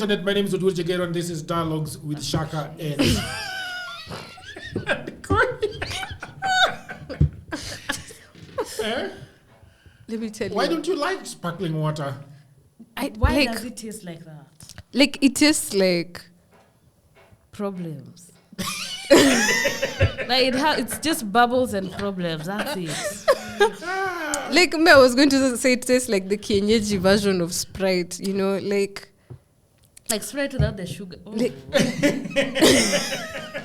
internet. My name is Odwul Jagero, and this is Dialogues with Shaka and Qui. Let me tell you. Why don't you like sparkling water? Why does it taste like that? Like, it tastes like Problems. Like it's just bubbles and problems. That's it. Like, I was going to say it tastes like the kienyeji version of Sprite, you know, like Sprite without the sugar. Oh. Like-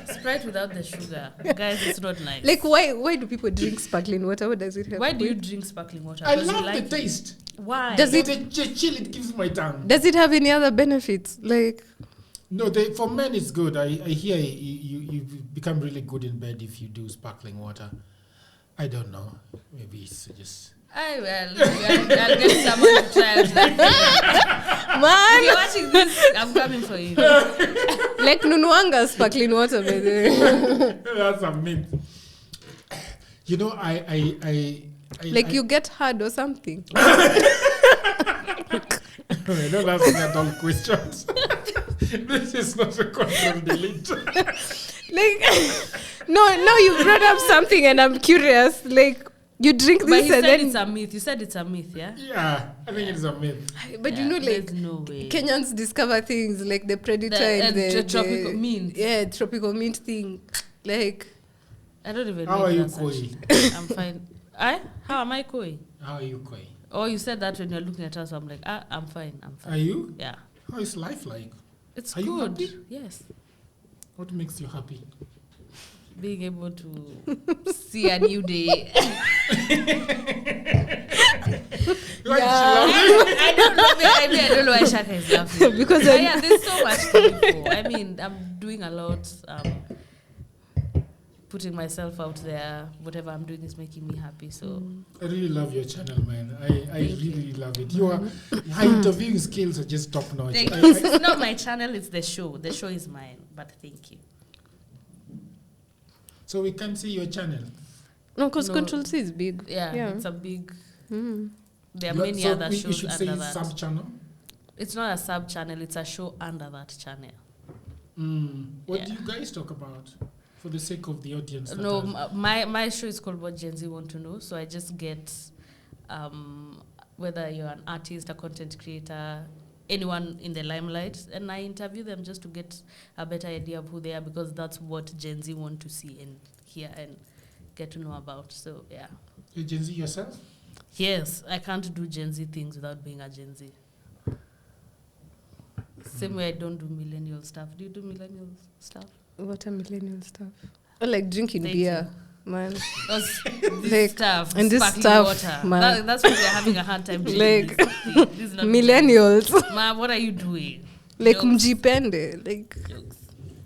Sprite without the sugar. Guys, it's not nice. like why do people drink sparkling water? What does it have? Why do you drink sparkling water? I 'Cause you love like the it. taste. Why? Does it- The chill it gives my tongue. Does it have any other benefits? Like, No, for men it's good. I hear you become really good in bed if you do sparkling water. I don't know. Maybe it's just... I'll get someone to try out that. If man, you're watching this, I'm coming for you. like nunuanga sparkling water, by the way. That's a myth. You know, I Like, you get hard or something. don't ask me adult questions. This is not a control delete. Like, no, you brought up something and I'm curious. Like, you drink But this he and said then... it's a myth. You said it's a myth, yeah? Yeah, I think it's a myth. But Yeah, you know, like, there's no way. Kenyans discover things like the predator and the tropical mint. Yeah, tropical mint thing. Like, I don't even know. How are if you, that's Koi? actually- I'm fine. How am I Koi? How are you, Koi? Oh, you said that when you're looking at us. So I'm like, I'm fine. Are you? Yeah. How is life like? It's Are you good. happy? Yes. What makes you happy? Being able to see a new day. Why is she laughing? I don't know. I don't know why Shaka is laughing. Because yeah, there's so much to live for. I mean, I'm doing a lot. Putting myself out there. Whatever I'm doing is making me happy. So I really love your channel, man. I really love it. Your interviewing skills are just top notch. thank you. It's not my channel. It's the show. The show is mine. But thank you. So we can see your channel. no, because No. Control C is big. Yeah, it's a big. Mm. There are many So other we shows should say under that. sub channel. It's not a sub channel. It's a show under that channel. What Yeah. do you guys talk about? For the sake of the audience. that No, are- my show is called What Gen Z Want to Know. So I just get whether you're an artist, a content creator, anyone in the limelight, and I interview them just to get a better idea of who they are, because that's what Gen Z want to see and hear and get to know about. So yeah. You're Gen Z yourself? Yes, I can't do Gen Z things without being a Gen Z. Same way I don't do millennial stuff. Do you do millennial stuff? What a millennial stuff. Or like drinking Thank beer, man. This Like, stuff, and this sparkling stuff, water. man. That's why we're having a hard time doing Like, this thing. This is not Millennials. Ma, what are you doing? Like, Jokes. Mjipende. Like, Jokes.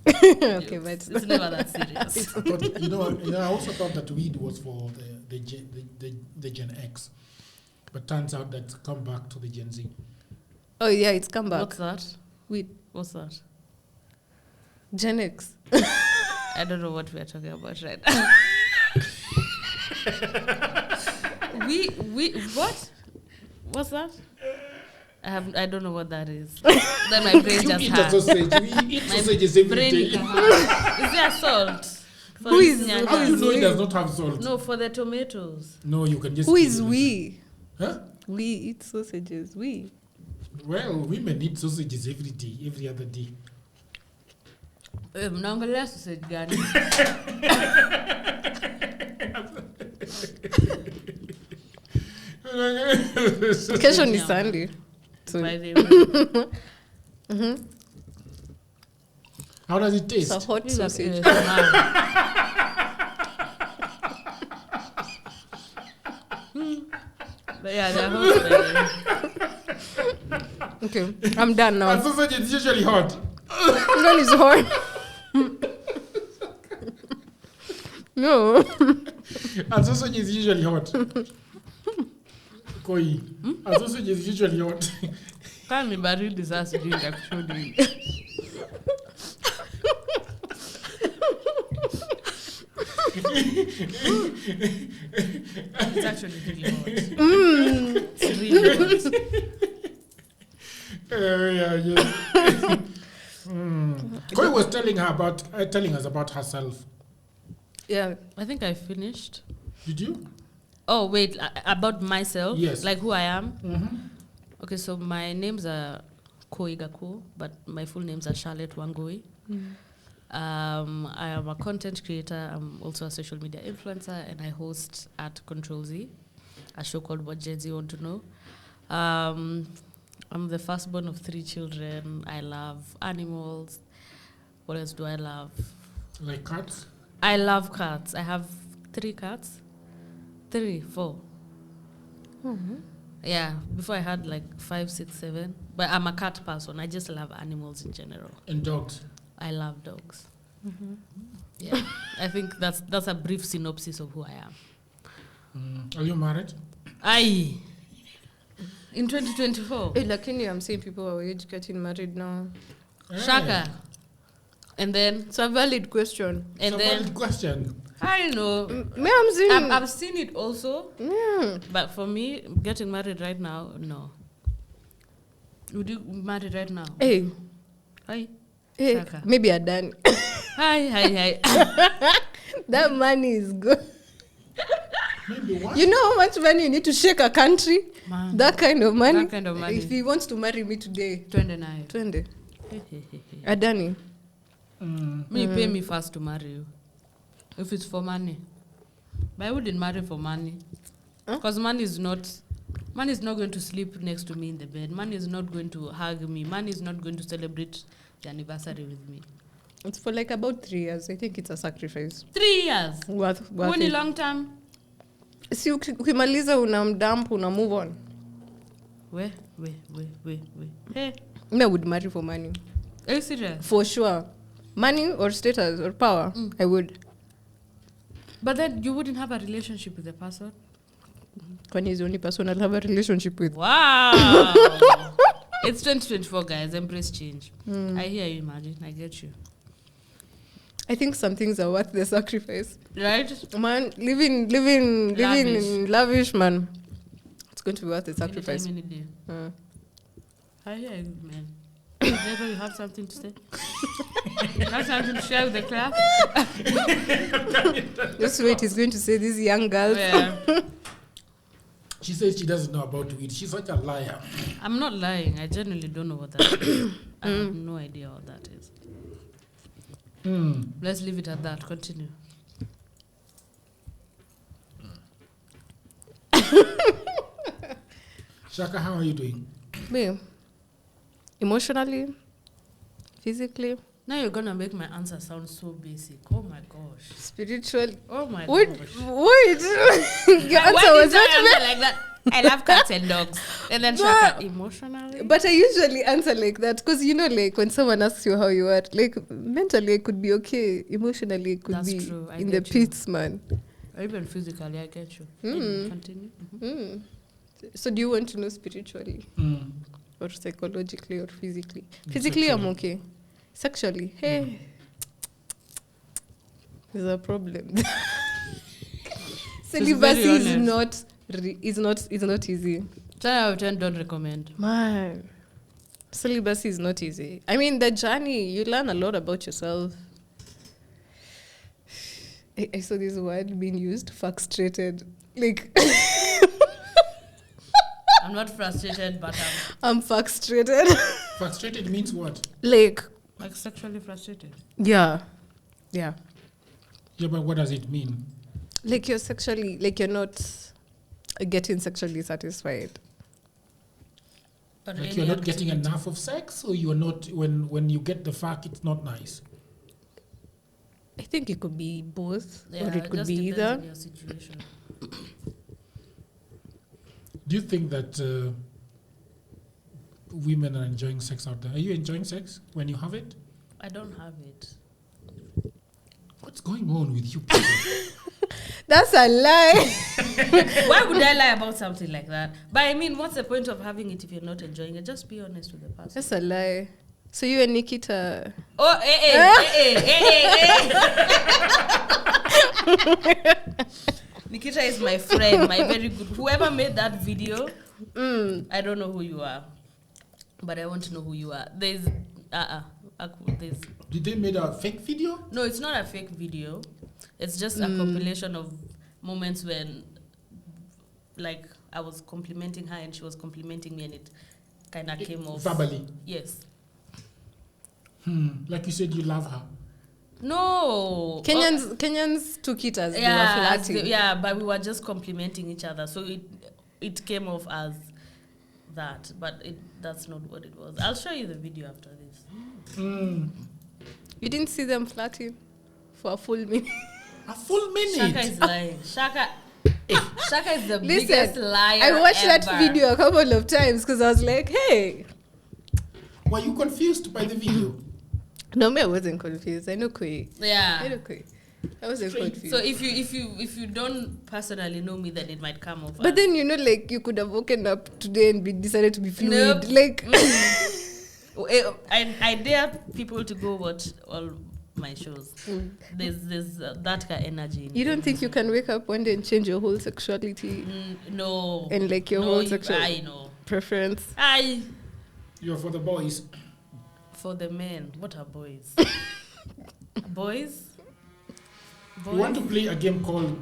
okay, but It's never that serious. I thought, I also thought that weed was for the Gen X. But turns out that's come back to the Gen Z. oh yeah, it's come back. What's that? With What's that? Gen X. I don't know what we're talking about right now. What? What's that? I don't know what that is. Then my brain You just eat a hurt. sausage. We eat My sausages every brain day. hurt. Is there salt? For Who this is- nyanya? How you know we? it does not have salt? No, for the tomatoes. No, you can just... Who eat is it. we? Huh? We eat sausages. We. Well, women eat sausages every day, every other day. Mnaongelea sausage gani? Kesho ni Sunday. So, By the way. How does it taste? it's a hot These are- sausage. But yeah, they're hot. Okay, I'm done A now. sausage is usually hot. None is hot. No. A sausage is usually hot. Koi. A sausage is usually hot. Kama ni baridi sasa sijui nitakushow nini. It's actually really hot. It's really hot. Yeah, yeah. was telling us about herself. Yeah. I think I finished. Did you? Oh, wait, about myself? Yes. Like who I am? Mm-hmm. Okay, so my names are Koigaku, but my full names are Charlotte Wangui. I am a content creator. I'm also a social media influencer, and I host at Control Z, a show called What Gen Z Want to Know. I'm the firstborn of 3 children. I love animals. What else do I love? Like cats? I love cats. I have 3 cats. 3, 4. Yeah, before I had like 5, 6, 7. But I'm a cat person. I just love animals in general. And dogs? I love dogs. Yeah, I think that's a brief synopsis of who I am. Are you married? Aye. In 2024. Hey, lakini I'm seeing people our age getting married now. Shaka. And then, It's a valid question. and It's a then, valid question. I know. Me, I'm seeing. I've seen it also. Yeah. But for me, getting married right now, no. Would you marry right now? Hey, Hi. hey, Shaka. maybe I done. Hi. That money is good. Maybe what? You know how much money you need to shake a country? Man. That kind of money. That kind of money. If he wants to marry me today, 29. 20. Adani. Me pay me first to marry you. If it's for money. But I wouldn't marry for money. Because money is not going to sleep next to me in the bed. Money is not going to hug me. Money is not going to celebrate the anniversary with me. It's for like about 3 years. I think it's a sacrifice. 3 years. Worth When a it. long time. Si ukimaliza unamdump una move on. Wait. Hey, Me, I would marry for money. are you serious? For sure. Money or status or power, I would. But then you wouldn't have a relationship with the person? Kwani is the only person I'll have a relationship with. Wow. It's 2024, guys. Embrace change. I hear you, imagine. I get you. I think some things are worth the sacrifice. Right? Man, living in lavish, man. It's going to be worth the sacrifice. Anytime, any day. I hear you, man. Whenever you have something to say. You have something to share with the class? Just wait, he's going to say these young girls. Yeah. She says she doesn't know about weed. She's such a liar. I'm not lying. I genuinely don't know what that is. I have no idea what that is. Let's leave it at that. Continue. Shaka, how are you doing? Me, emotionally, physically, Now you're gonna make my answer sound so basic. Oh my gosh. spiritually. Oh my Wait, gosh. wait. Your answer Why was did I not answer like that? I love cats and dogs. And then Shaka, emotionally. But I usually answer like that because, you know, like when someone asks you how you are, like mentally I could be okay, emotionally it could That's be true, I in the get you. pits, man. Or even physically, I get you. Continue. So do you want to know spiritually or psychologically or physically? Physically, I'm okay. Sexually, hey, there's a problem. Celibacy is not easy. 10 out of 10 don't recommend. Man, celibacy is not easy. I mean, the journey, you learn a lot about yourself. I saw this word being used, frustrated. Like, I'm not frustrated, but I'm frustrated. Frustrated means what? Like, sexually frustrated. yeah. Yeah, but what does it mean? Like you're not getting sexually satisfied. But Like any you're not getting activity. enough of sex, or you're not, when you get the fuck, it's not nice? I think it could be both, Yeah, or it could just be depends either. on your situation. Do you think that women are enjoying sex out there? Are you enjoying sex when you have it? I don't have it. What's going on with you people? That's a lie. Why would I lie about something like that? But I mean, what's the point of having it if you're not enjoying it? Just be honest with the person. That's a lie. So you and Nikita. Oh, Nikita is my friend, my very good. Whoever made that video, I don't know who you are, but I want to know who you are. There's There's Did they made a fake video? No, it's not a fake video. It's just a compilation of moments when, like, I was complimenting her and she was complimenting me, and it kind of came off verbally. Yes. Like you said, you love her. No. Kenyans took it as they were flirting. But we were just complimenting each other, so it came off as that, but that's not what it was. I'll show you the video after this. You didn't see them flirting for a full minute. A full minute. Shaka is lying. Shaka is the Listen, biggest liar I watched ever. that video a couple of times because I was like, hey. Were you confused by the video? No, me, I wasn't confused. I know Qui. Yeah. I know Qui. I wasn't confused. So if you don't personally know me, then it might come off. But then, you know, like, you could have woken up today and decided to be fluid. Nope. Like, I dare people to go watch all my shows. There's that kind of energy. You don't think you can wake up one day and change your whole sexuality? No. And like your whole sexual preference? You're for the boys. For the men. What are boys? Boys? We want to play a game called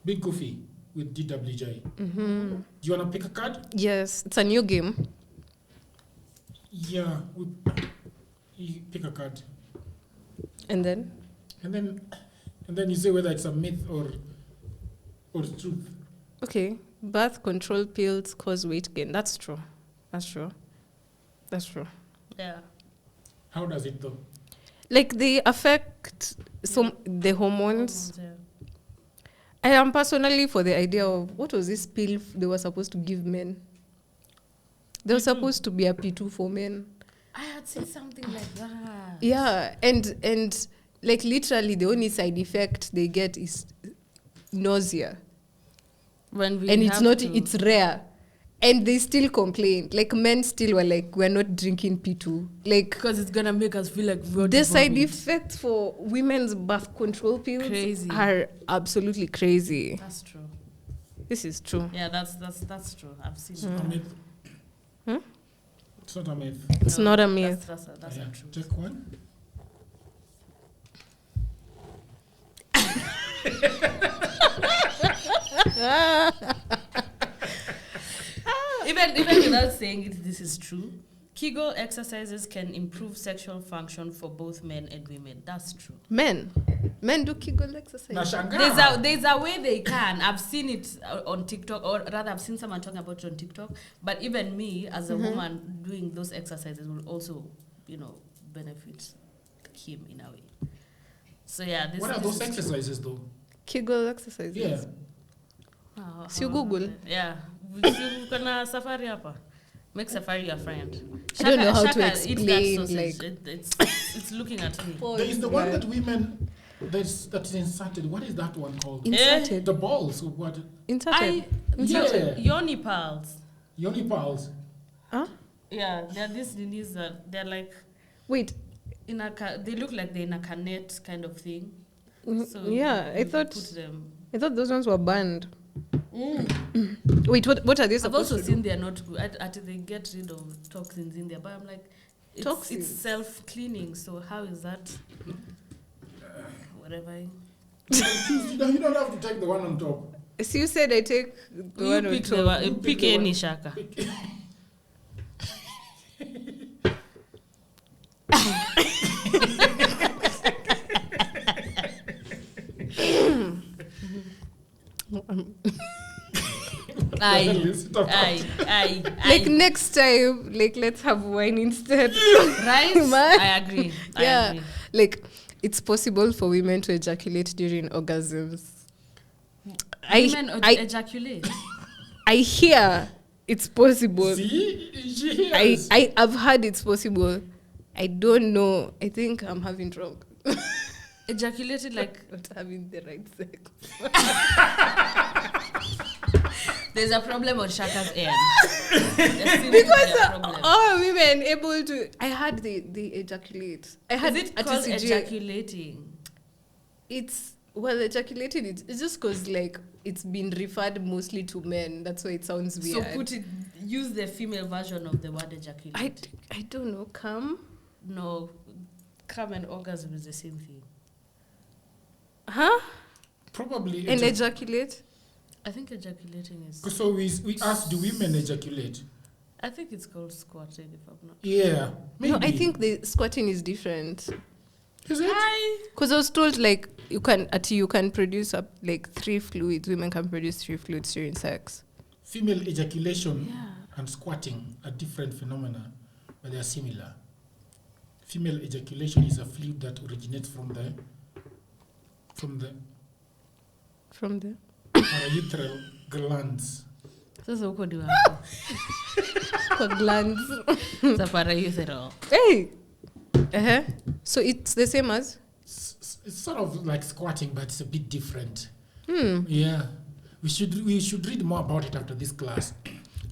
Big Goofy with DWJ. Do you want to pick a card? Yes, it's a new game. Yeah. You pick a card. And then? And then you say whether it's a myth or truth. Okay. Birth control pills cause weight gain. That's true. Yeah. How does it though? Like, they affect the hormones. Yeah. I am personally for the idea of, what was this pill they were supposed to give men? They were supposed to be a P2 for men. I had seen something like that. Yeah, and like literally the only side effect they get is nausea. It's rare. And they still complain. Like, men still were like, we're not drinking P2. Like, because it's gonna make us feel like the side effects for women's birth control pills are absolutely crazy. That's true. This is true. Yeah, that's true. I've seen it. A myth. It's not a myth. It's not a myth. That's a truth. Take one. Even without saying it, this is true. Kegel exercises can improve sexual function for both men and women. That's true. Men do Kegel exercise. There's a way they can. I've seen it on TikTok, or rather, I've seen someone talking about it on TikTok. But even me, as a woman, doing those exercises will also, benefit him in a way. So yeah, what are those exercises though? Kegel exercises. Yeah. So Google. Yeah. Kuna safari hapa. Make Safari your friend. I don't know how to Shaka, explain. eat that sausage. Like, it's looking at me. There is the one that women that's inserted. What is that one called? Inserted. The balls. What? Inserted. Yoni pals. Yoni pals. Huh? Yeah, they're these knees that they're like. Wait. They look like they're in a canet kind of thing. So yeah, I thought those ones were banned. Wait, what are they supposed to do? I've also seen they're not good. They get rid of toxins in there, but I'm like, it's self-cleaning, so how is that? Whatever. You don't have to take the one on top. So you said I take the one on top. You pick any Shaka. Like next time, like let's have wine instead. Right? I agree. I agree. Like it's possible for women to ejaculate during orgasms. Women ejaculate. I hear it's possible. See? She hears. I've heard it's possible. I don't know. I think I'm having drunk. Ejaculated like not having the right sex. There's a problem on Shaka's end. Because all women able to. I heard they ejaculate. I had Is it called ejaculating? Ejaculating. It's just because like it's been referred mostly to men. That's why it sounds weird. So put it Use the female version of the word ejaculate. I don't know. Come. No, come and orgasm is the same thing. Huh? Probably. And ejaculate? I think ejaculating is... So we asked, do women ejaculate? I think it's called squatting, if I'm not... Yeah, maybe. No, I think the squatting is different. Is it? Because I was told, like, you can produce up like 3 fluids. Women can produce 3 fluids during sex. Female ejaculation and squatting are different phenomena, but they are similar. Female ejaculation is a fluid that originates from the urethral glands. Sasa huko ni wapi? Kwa glands. Za paraurethral. Hey. So it's the same as? It's sort of like squatting, but it's a bit different. Yeah. We should read more about it after this class.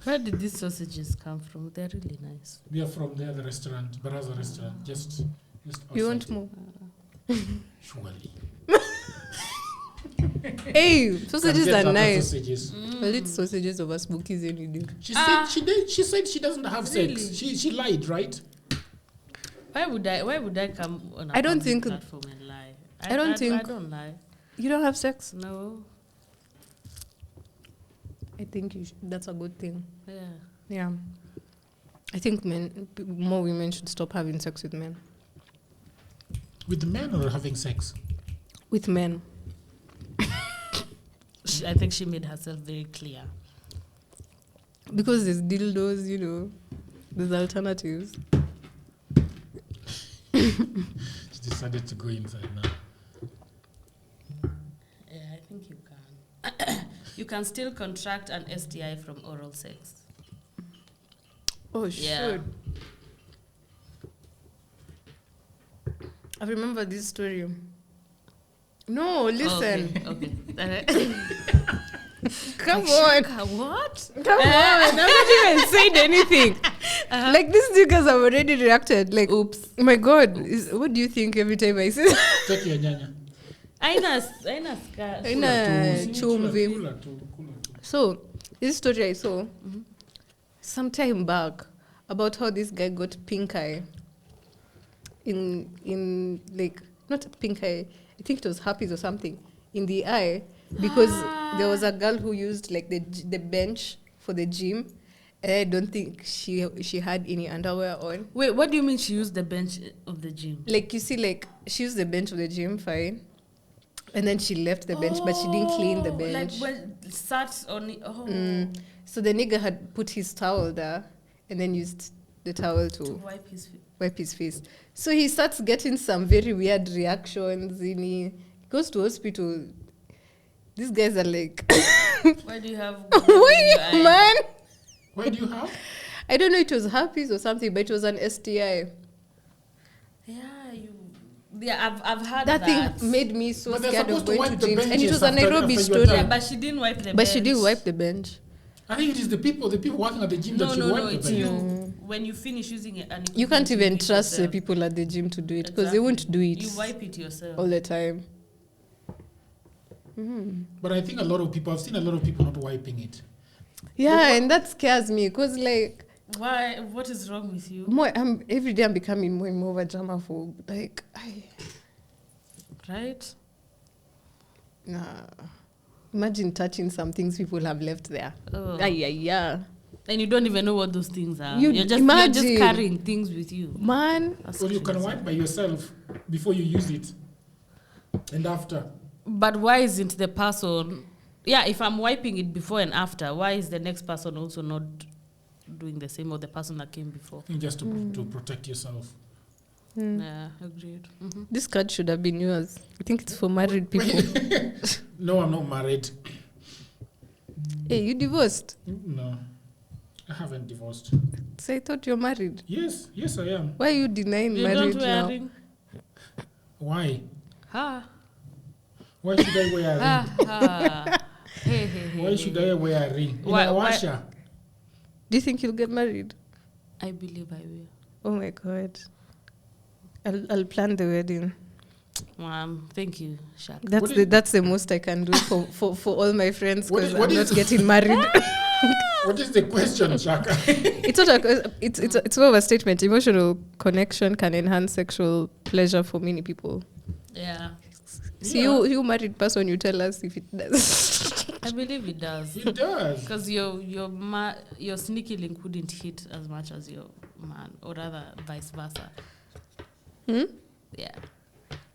Where did these sausages come from? They're really nice. We are from the other restaurant, Baraza restaurant. Just you outside. want more? Surely. Hey, sausages are nice. Sausages. I'll eat sausages over smokies any day. She said she doesn't have Really? sex. She lied, right? Why would I come on a I don't public think- platform and lie? I don't think- I don't lie. You don't have sex? No. I think that's a good thing. Yeah. Yeah. I think more women should stop having sex with men. With men or having sex? With men. I think she made herself very clear. Because there's dildos, you know. There's alternatives. She decided to go inside now. Yeah, I think you can. You can still contract an STI from oral sex. Oh, Yeah. shit. I remember this story. No, listen. Okay. Come on. What? Come on. I'm not even saying anything. Like, these niggas have already reacted. Like, Oops. oh my God. What do you think every time I say Take your nyanya. Aina ska. Aina chumvi. Kula tu. So, this story I saw some time back about how this guy got pink eye. In like, not pink eye, I think it was herpes or something, in the eye, because there was a girl who used like the bench for the gym, and I don't think she had any underwear on. Wait, what do you mean she used the bench of the gym? Like, you see, like, she used the bench of the gym, fine, and then she left the bench, but she didn't clean the bench. Like when sat on it. So the nigga had put his towel there and then used the towel to Wipe his face. So he starts getting some very weird reactions. He goes to hospital. These guys are like, Why do you have? man? Why do you have? I don't know, it was herpes or something, but it was an STI. Yeah, I've heard That thing made me so But they're scared of supposed to going to wipe the gyms. And it benches was a after Nairobi you're story. done. Yeah, but she didn't wipe the bench. But she didn't wipe the bench. I think it is the people working at the gym that should wipe the it's bench. you. When you finish using it, and You can't even trust the yourself. people at the gym to do it because they won't do it You wipe it yourself. all the time. But I think I've seen a lot of people not wiping it. Yeah, and that scares me because, like, Why? What is wrong with you? every day I'm becoming more and more of a germaphobe. Like, Right? nah. Imagine touching some things people have left there. Oh. Yeah. And you don't even know what those things are. You're You're just imagine. carrying things with you. Man. That's Well, you can crazy. wipe by yourself before you use it. And after. But why isn't the person... Yeah, if I'm wiping it before and after, why is the next person also not doing the same, or the person that came before? I think just to protect yourself. Yeah, agreed. Mm-hmm. This card should have been yours. I think it's for married people. No, I'm not married. Hey, you divorced? No. I haven't divorced. So I thought you're married. Yes, I am. Why are you denying You marriage don't wear now? a ring? Why? Ha. Why should I wear a ring? Ha. Hey. Why should I wear a ring? Why- Washa. Do you think you'll get married? I believe I will. Oh my God. I'll plan the wedding. Thank you, Shaka. That's the most I can do for all my friends What because is- what I'm is- not getting married. What is the question, Shaka? It's not it's more of a statement. Emotional connection can enhance sexual pleasure for many people. Yeah. So you married person, you tell us if it does. I believe it does. It does. Because your sneaky link wouldn't hit as much as your man, or rather vice versa. Yeah.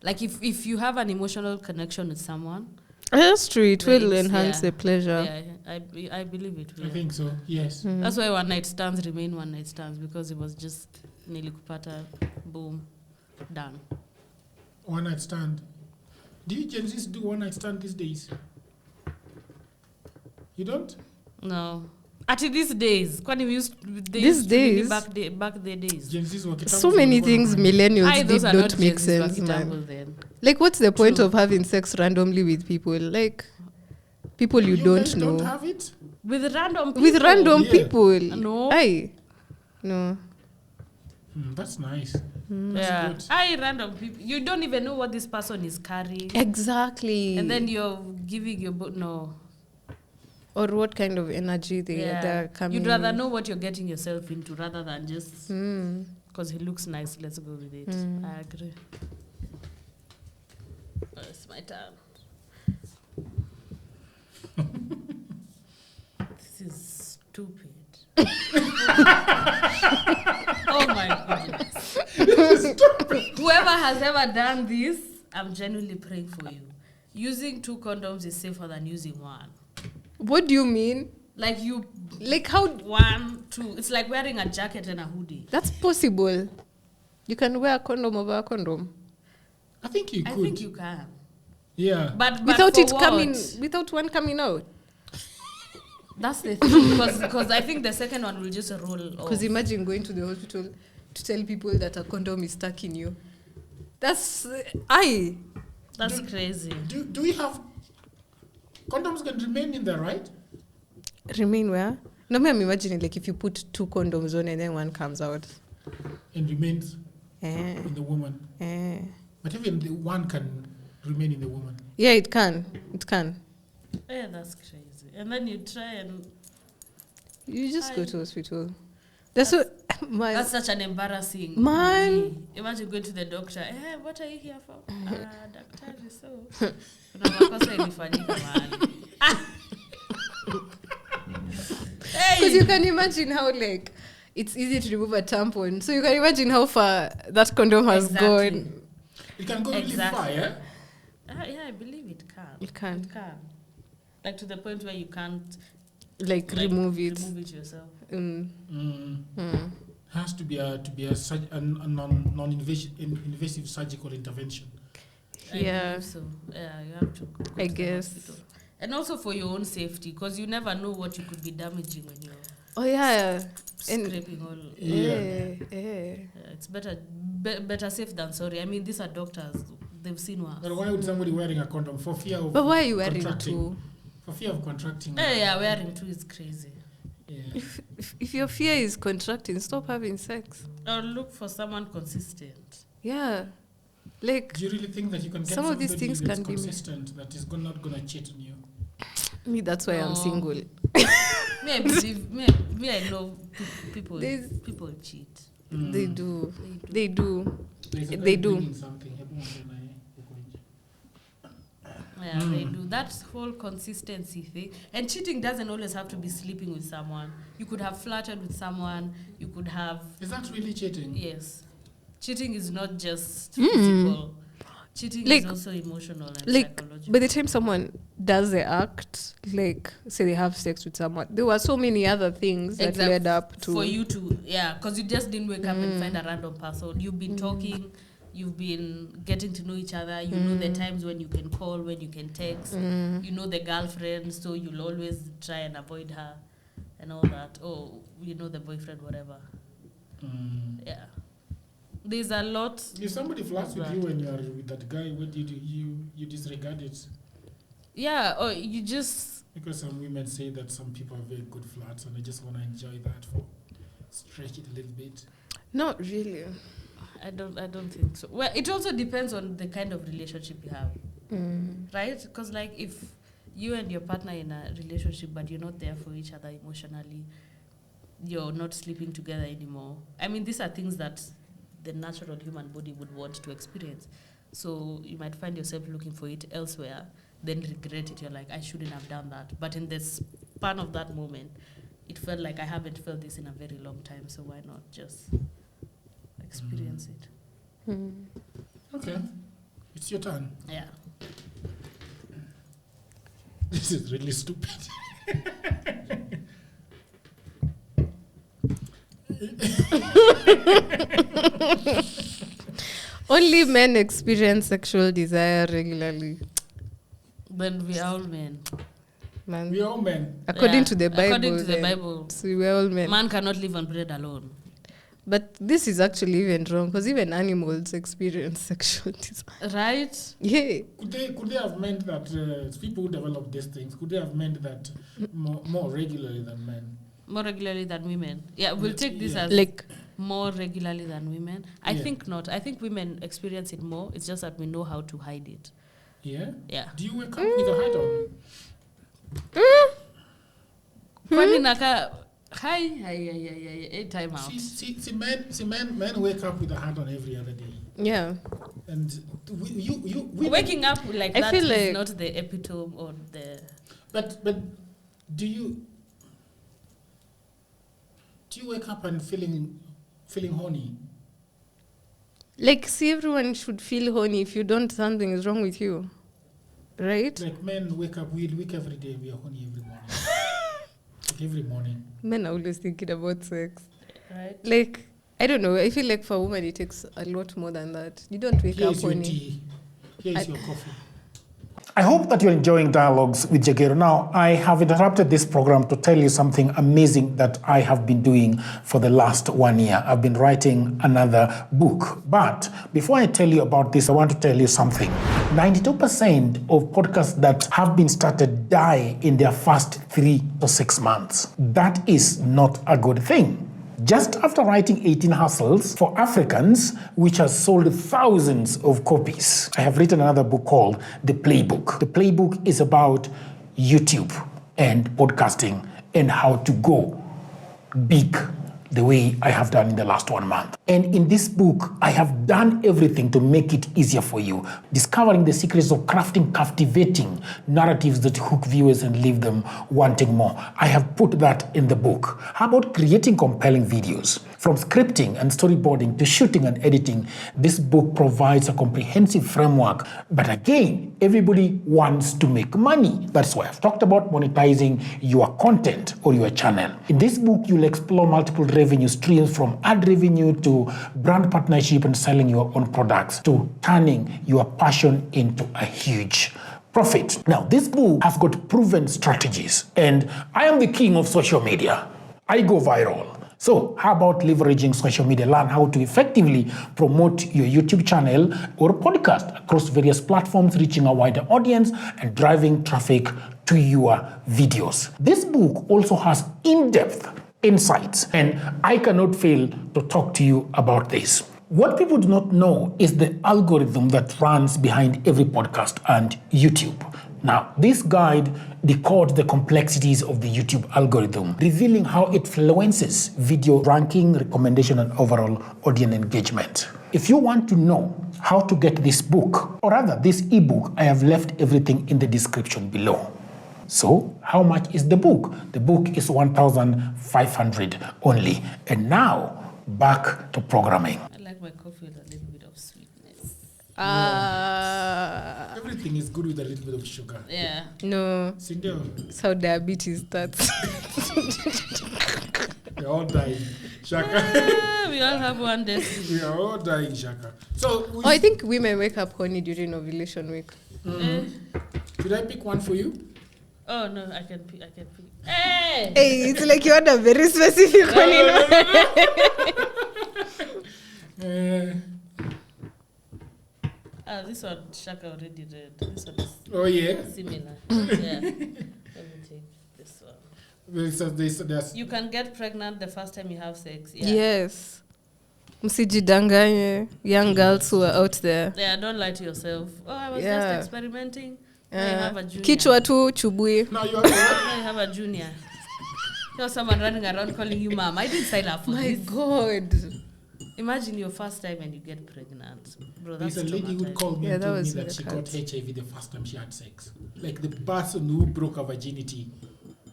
Like if you have an emotional connection with someone, That's true. It then will it's- enhance the pleasure. Yeah, I believe it will. I think so, yes. That's why one night stands remain one night stands, because it was just nilikupata, boom, done. One night stand. Do you Gen Zs do one night stand these days? You don't? No. At these days, kwani we used These days? back the days. Gen Zs were kitambo So many walikuwa things wanafanya. millennials Those did are not not make Gen Zs sense, wakitambo man. then. Like, what's the point True. of having sex randomly with people? Like, people you guys don't know. don't have it? With random people. With random Yeah. people. No. Aye. No. That's nice. Yeah. good. Random people. You don't even know what this person is carrying. Exactly. And then you're giving your no. or what kind of energy they're coming. You'd rather know what you're getting yourself into rather than just Mm. because he looks nice, let's go with it. I agree. Oh, it's my turn. This is stupid. Oh my goodness. Whoever has ever done this, I'm genuinely praying for you. Using 2 condoms is safer than using 1. What do you mean? Like you, Like how? 1, 2. It's like wearing a jacket and a hoodie. That's possible. You can wear a condom over a condom I think you I could. think you can. Yeah. But without for it what? coming, without one coming out. That's the thing, because I think the second one will just roll off. Because imagine going to the hospital to tell people that a condom is stuck in you. That's That's crazy. Do we have condoms can remain in there, right? Remain where? No, I'm imagining like if you put 2 condoms on and then one comes out. And remains Eh, in the woman. eh. But even the one can remain in the woman. Yeah, it can. It can. Yeah, that's crazy. And then you try and You just go to hospital. That's what. Man, that's such an embarrassing Man. movie. Imagine going to the doctor. What are you here for? Daktari, so kuna makosa ilifanyika mahali. because you can imagine how like it's easy to remove a tampon. So you can imagine how far that condom has Exactly. gone. It can go really far, yeah? Yeah, I believe it can. It can. It can. Like to the point where you can't Like remove it. Remove it yourself. Has to be a non-invasive surgical intervention. I Yeah. believe so. Yeah, you have to go I to the guess. hospital. And also for your own safety, because you never know what you could be damaging when you're Oh yeah. And scraping all. Yeah. It's better safe than sorry. I mean, these are doctors; they've seen worse. But why would somebody wearing a condom for fear of? But why are you wearing contracting? 2? For fear of contracting. Yeah, wearing 2 is crazy. Yeah. If your fear is contracting, stop having sex. Or look for someone consistent. Yeah. Like Do you really think that you can get Some of these somebody things that's can be consistent that is not gonna cheat on you? me, that's why I'm No. single. Me, I believe. Me, I know people. There's- People cheat. They do. They do. There's a They guy do. bringing something. Hebu mwambie naye, uko nje. Yeah, they do. That whole consistency thing. And cheating doesn't always have to be sleeping with someone. You could have flirted with someone. You could have. Is that really cheating? Yes. Cheating is not just physical. Cheating Like- is also emotional and Like psychological. by the time someone does the act, like say they have sex with someone, there were so many other things that Exact- led up to For you to, because you just didn't wake up and find a random person. You've been talking, you've been getting to know each other. You know the times when you can call, when you can text. You know the girlfriend, so you'll always try and avoid her and all that. Oh, you know the boyfriend, whatever. Yeah. There's a lot. If somebody flirts of with that. you when you are with that guy, what do you do? You disregard it. Yeah, or you just. Because some women say that some people are very good flirts and they just want to enjoy that for stretch it a little bit. not really. I don't think so. Well, it also depends on the kind of relationship you have. Right? Because like if you and your partner in a relationship, but you're not there for each other emotionally. You're not sleeping together anymore. I mean, these are things that the natural human body would want to experience. So you might find yourself looking for it elsewhere, then regret it. You're like, I shouldn't have done that. But in the span of that moment, it felt like I haven't felt this in a very long time, so why not just experience it? Okay. It's your turn. Yeah. This is really stupid. Only men experience sexual desire regularly. Then we are all men. Man. We are all men. According to the Bible. According to the then. Bible. So we're all men. Man cannot live on bread alone. But this is actually even wrong because even animals experience sexual desire. Right? Yeah. Could they have meant that people who develop these things, could they have meant that more regularly than men? More regularly than women. Yeah, we'll take this as like more regularly than women. I think not. I think women experience it more. It's just that we know how to hide it. Yeah? Yeah. Do you wake up with a hat on? Kwani naka hi time out. See, men wake up with a hat on every other day. yeah. And we Waking up like I that feel is like- not the epitome or the But do you wake up and feeling horny? Like, see, everyone should feel horny. If you don't, something is wrong with you. Right? Like men wake up, we wake every day, we are horny every morning. Like every morning. Men are always thinking about sex. right. Like, I don't know. I feel like for a woman, it takes a lot more than that. You don't wake up Here's your horny. tea. Here's your coffee. I hope that you're enjoying Dialogues with Jagero. Now, I have interrupted this program to tell you something amazing that I have been doing for the last 1 year. I've been writing another book. But before I tell you about this, I want to tell you something. 92% of podcasts that have been started die in their first 3 to 6 months. That is not a good thing. Just after writing 18 Hustles for Africans, which has sold thousands of copies, I have written another book called The Playbook. The Playbook is about YouTube and podcasting and how to go big the way I have done in the last 1 month. And in this book, I have done everything to make it easier for you, discovering the secrets of crafting captivating narratives that hook viewers and leave them wanting more. I have put that in the book. How about creating compelling videos? From scripting and storyboarding to shooting and editing, this book provides a comprehensive framework. But again, everybody wants to make money. That's why I've talked about monetizing your content or your channel. In this book, you'll explore multiple revenue streams, from ad revenue to brand partnership and selling your own products to turning your passion into a huge profit. Now, this book has got proven strategies, and I am the king of social media. I go viral. So how about leveraging social media? Learn how to effectively promote your YouTube channel or podcast across various platforms, reaching a wider audience and driving traffic to your videos. This book also has in-depth insights, and I cannot fail to talk to you about this. What people do not know is the algorithm that runs behind every podcast and YouTube. Now, this guide decodes the complexities of the YouTube algorithm, revealing how it influences video ranking, recommendation, and overall audience engagement. If you want to know how to get this book, or rather this ebook, I have left everything in the description below. So, how much is the book? The book is 1,500 only. And now, back to programming. I like my coffee with a little bit of sweetness. Everything is good with a little bit of sugar. Yeah. No, Cindy, it's how diabetes starts. we're all dying. Shaka. We all have one destiny. We are all dying, Shaka. So, Oh, I think women wake up horny during ovulation week. should I pick one for you? Oh no, I can pick. Hey! Hey, it's like you had a very specific one in mind. This one Shaka already read. This one is Oh, yeah. similar. Yeah. Let me take this one. There's You can get pregnant the first time you have sex. Yeah. Yes. Msijidanganye, young girls who are out there. Yeah, don't lie to yourself. Oh, I was Yeah. just experimenting. Now you have a junior. Kichwa tu chubui. Now you are Now you have a junior. You have someone running around calling you mom. I didn't sign up for My this. God. Imagine your first time and you get pregnant. Bro, that's There's a lady who traumatizing. called me Yeah, and that told me was that really she hard. got HIV the first time she had sex. Like the person who broke her virginity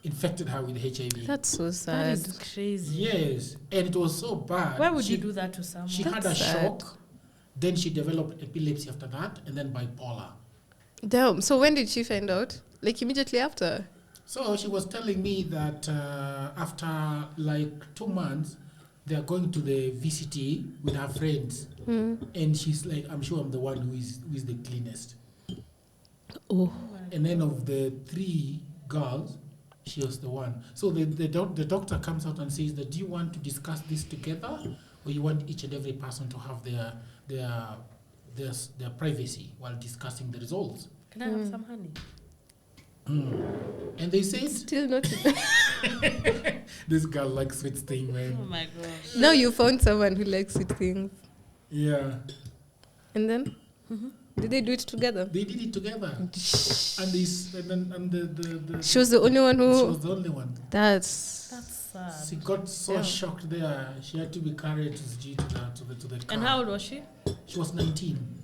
infected her with HIV. That's so That sad. is crazy. Yes, and it was so bad. Why would you do that to someone? She had a That's sad. shock, then she developed epilepsy after that, and then bipolar. Damn. So when did she find out? Like immediately after? So she was telling me that after like 2 months, they are going to the VCT with her friends, and she's like, "I'm sure I'm the one who is the cleanest." Oh. And then of the 3 girls, she was the one. So the doctor comes out and says that, do you want to discuss this together, or you want each and every person to have their privacy while discussing the results? Can I have some honey? And they said, Still not. this girl likes sweet thing, Oh man. my gosh. Now you found someone who likes sweet things. Yeah, And then? Did they do it together? they did it together. And this, and the She was the only one she who. was the only one. That's. Sad. She got so Yeah. shocked there. She had to be carried to the car. And how old was she? She was 19.